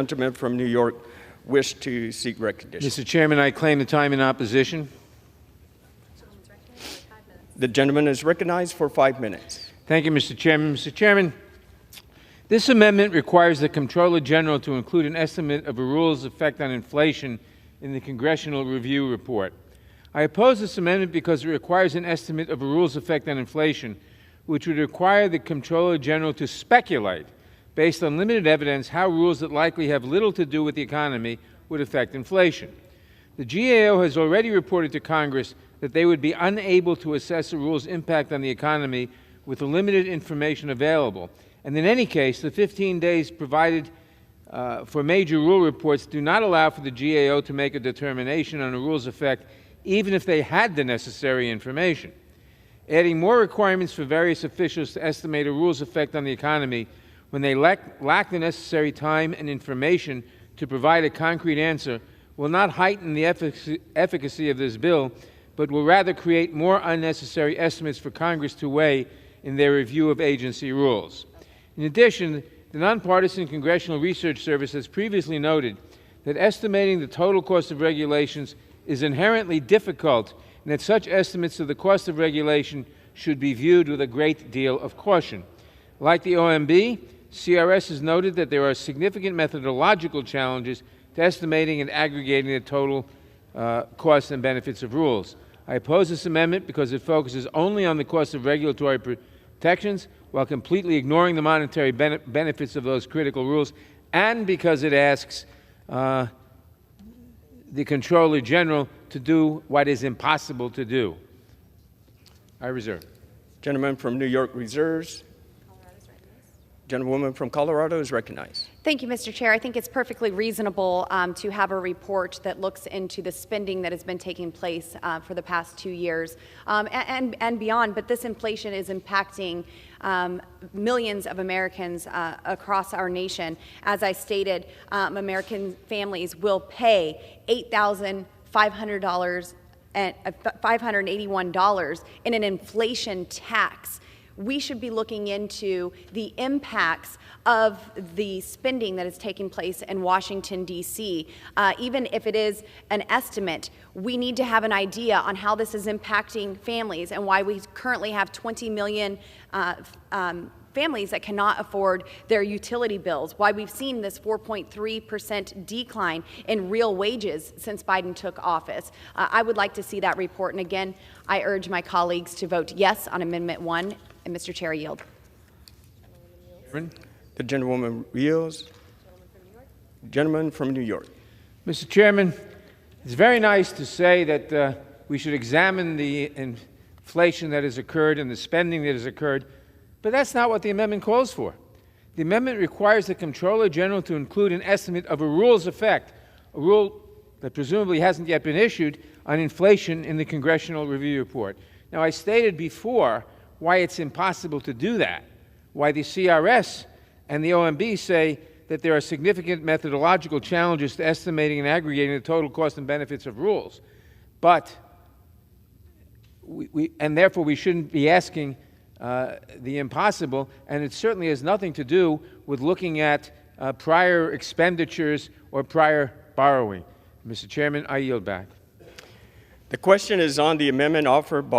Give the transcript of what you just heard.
Gentleman from New York wish to seek recognition. Mr. Chairman, I claim the time in opposition. The gentleman is recognized for 5 minutes. Thank you, Mr. Chairman. Mr. Chairman, this amendment requires the Comptroller General to include an estimate of a rule's effect on inflation in the Congressional Review Report. I oppose this amendment because it requires an estimate of a rule's effect on inflation, which would require the Comptroller General to speculate, based on limited evidence, how rules that likely have little to do with the economy would affect inflation. The GAO has already reported to Congress that they would be unable to assess a rule's impact on the economy with the limited information available. And in any case, the 15 days provided for major rule reports do not allow for the GAO to make a determination on a rule's effect, even if they had the necessary information. Adding more requirements for various officials to estimate a rule's effect on the economy when they lack the necessary time and information to provide a concrete answer will not heighten the efficacy of this bill, but will rather create more unnecessary estimates for Congress to weigh in their review of agency rules. In addition, the Nonpartisan Congressional Research Service has previously noted that estimating the total cost of regulations is inherently difficult and that such estimates of the cost of regulation should be viewed with a great deal of caution. Like the OMB, CRS has noted that there are significant methodological challenges to estimating and aggregating the total costs and benefits of rules. I oppose this amendment because it focuses only on the cost of regulatory protections while completely ignoring the monetary benefits of those critical rules, and because it asks the Comptroller General to do what is impossible to do. I reserve. Gentleman from New York reserves. Gentlewoman from Colorado is recognized. Thank you, Mr. Chair. I think it's perfectly reasonable to have a report that looks into the spending that has been taking place for the past 2 years and beyond. But this inflation is impacting millions of Americans across our nation. As I stated, American families will pay $8,500 and $581 in an inflation tax. We should be looking into the impacts of the spending that is taking place in Washington, D.C. Even if it is an estimate, we need to have an idea on how this is impacting families and why we currently have 20 million families that cannot afford their utility bills, why we've seen this 4.3% decline in real wages since Biden took office. I would like to see that report, and again, I urge my colleagues to vote yes on Amendment 1. And Mr. Chair, I yield. The gentlewoman yields. Gentleman from New York. Mr. Chairman, it's very nice to say that we should examine the inflation that has occurred and the spending that has occurred, but that's not what the amendment calls for. The amendment requires the Comptroller General to include an estimate of a rule's effect, a rule that presumably hasn't yet been issued, on inflation in the Congressional Review Report. Now, I stated before why it's impossible to do that, why the CRS and the OMB say that there are significant methodological challenges to estimating and aggregating the total cost and benefits of rules. But and therefore we shouldn't be asking the impossible, and it certainly has nothing to do with looking at prior expenditures or prior borrowing. Mr. Chairman, I yield back. The question is on the amendment offered by